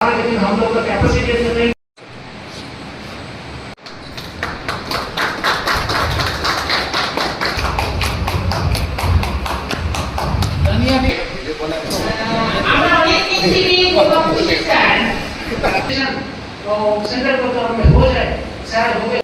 लेकिन हम लोग का कैपेसिटी नहीं। सेंटर को तो हमें हो जाए शायद हो गया।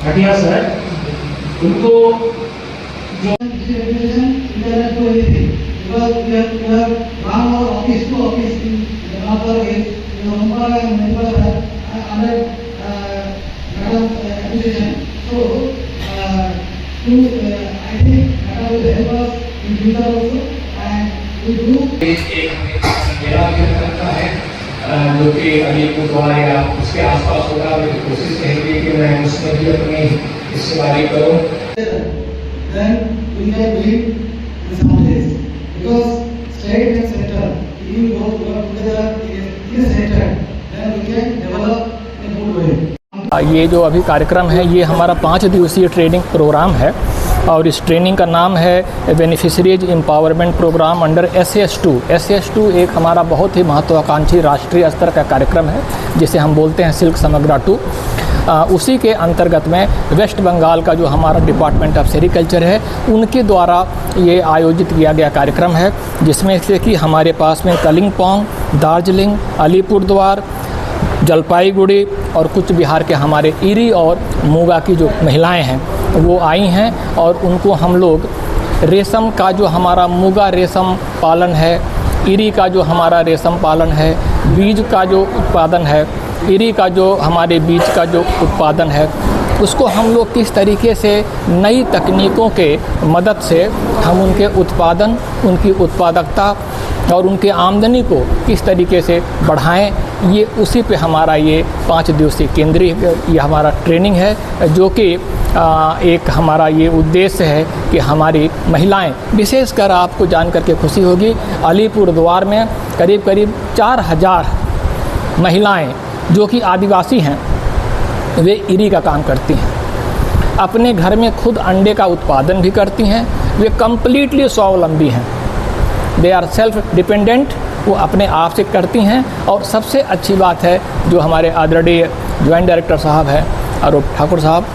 घटिया सर उनको जो जो कि अभी बुधवार या उसके आसपास होगा, मेरी कोशिश रहेगी कि मैं उसमें भी अपनी हिस्सेदारी करूं। Then we can live in some days because state and center, if we work together in a center, then we can develop in a good way. ये जो अभी कार्यक्रम है ये हमारा 5 दिवसीय ट्रेनिंग प्रोग्राम है और इस ट्रेनिंग का नाम है beneficiaries empowerment programme under SS2। SS2 एक हमारा बहुत ही महत्वाकांक्षी राष्ट्रीय स्तर का कार्यक्रम है जिसे हम बोलते हैं सिल्क समग्रा 2। उसी के अंतर्गत में वेस्ट बंगाल का जो हमारा डिपार्टमेंट ऑफ सेरिकल्चर है उनके द्वारा ये आयोजित किया गया कार्यक्रम है, जिसमें से कि हमारे पास में कलिम्पोंग, दार्जिलिंग, अलीपुरद्वार, जलपाईगुड़ी और कुछ बिहार के हमारे इरी और मूगा की जो महिलाएं हैं वो आई हैं और उनको हम लोग रेशम का जो हमारा मूगा रेशम पालन है, इरी का जो हमारा रेशम पालन है, बीज का जो उत्पादन है, इरी का जो हमारे बीज का जो उत्पादन है, उसको हम लोग किस तरीके से नई तकनीकों के मदद से हम उनके उत्पादन, उनकी उत्पादकता और उनके आमदनी को किस तरीके से बढ़ाएं, ये उसी पे हमारा ये 5 दिवसीय केंद्रीय ये हमारा ट्रेनिंग है, जो कि एक हमारा ये उद्देश्य है कि हमारी महिलाएं, विशेषकर आपको जान करके खुशी होगी, अलीपुरद्वार में करीब 4000 महिलाएं जो कि आदिवासी हैं वे इरी का काम करती हैं, अपने घर में खुद अंडे का उत्पादन भी करती हैं, वे कम्प्लीटली स्वावलंबी हैं, दे आर सेल्फ डिपेंडेंट, वो अपने आप से करती हैं। और सबसे अच्छी बात है जो हमारे आदरणीय ज्वाइंट डायरेक्टर साहब हैं आरूप ठाकुर साहब,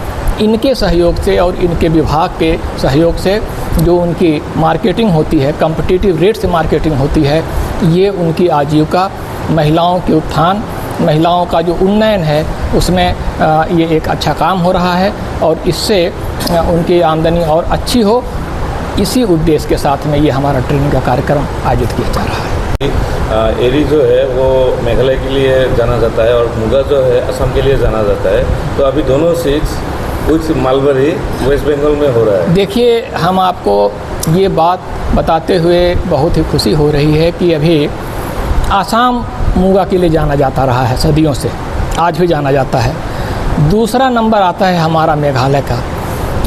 इनके सहयोग से और इनके विभाग के सहयोग से जो उनकी मार्केटिंग होती है, कम्पिटिटिव रेट से मार्केटिंग होती है, ये उनकी आजीविका, महिलाओं के उत्थान, महिलाओं का जो उन्नयन है उसमें ये एक अच्छा काम हो रहा है और इससे उनकी आमदनी और अच्छी हो, इसी उद्देश्य के साथ में ये हमारा ट्रेनिंग का कार्यक्रम आयोजित किया जा रहा है। एरी जो है वो मेघालय के लिए जाना जाता है और मुगा जो है असम के लिए जाना जाता है, तो अभी दोनों सीट्स कुछ मालबरी वेस्ट बंगाल में हो रहा है। देखिए, हम आपको ये बात बताते हुए बहुत ही खुशी हो रही है कि अभी आसाम मूंगा के लिए जाना जाता रहा है सदियों से, आज भी जाना जाता है। दूसरा नंबर आता है हमारा मेघालय का।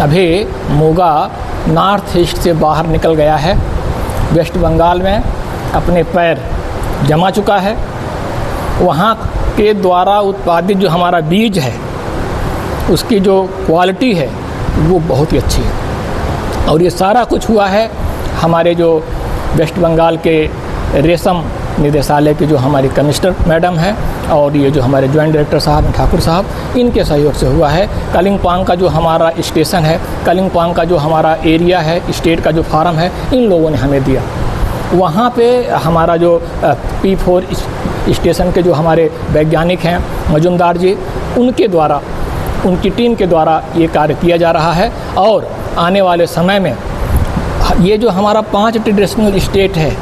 अभी मूंगा नॉर्थ ईस्ट से बाहर निकल गया है, वेस्ट बंगाल में अपने पैर जमा चुका है, वहाँ के द्वारा उत्पादित जो हमारा बीज है उसकी जो क्वालिटी है वो बहुत ही अच्छी है और ये सारा कुछ हुआ है हमारे जो वेस्ट बंगाल के रेशम निदेशालय के जो हमारी कमिश्नर मैडम हैं और ये जो हमारे ज्वाइंट डायरेक्टर साहब हैं ठाकुर साहब, इनके सहयोग से हुआ है। कलिम्पोंग का जो हमारा स्टेशन है, कलिम्पोंग का जो हमारा एरिया है, स्टेट का जो फार्म है, इन लोगों ने हमें दिया वहाँ पे हमारा जो P4 स्टेशन के जो हमारे वैज्ञानिक हैं मजुमदार जी, उनके द्वारा, उनकी टीम के द्वारा ये कार्य किया जा रहा है। और आने वाले समय में ये जो हमारा 5 ट्रेडिशनल स्टेट है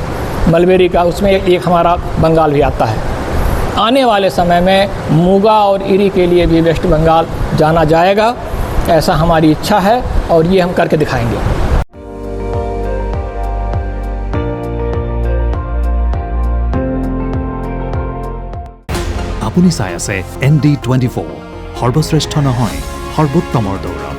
मलबेरी का, उसमें एक हमारा बंगाल भी आता है। आने वाले समय में मुगा और इरी के लिए भी वेस्ट बंगाल जाना जाएगा, ऐसा हमारी इच्छा है और ये हम करके दिखाएंगे। আপুনি চাই আছে ND24 সৰ্বশ্ৰেষ্ঠ নহয় সৰ্বোত্তমৰ দৌৰ।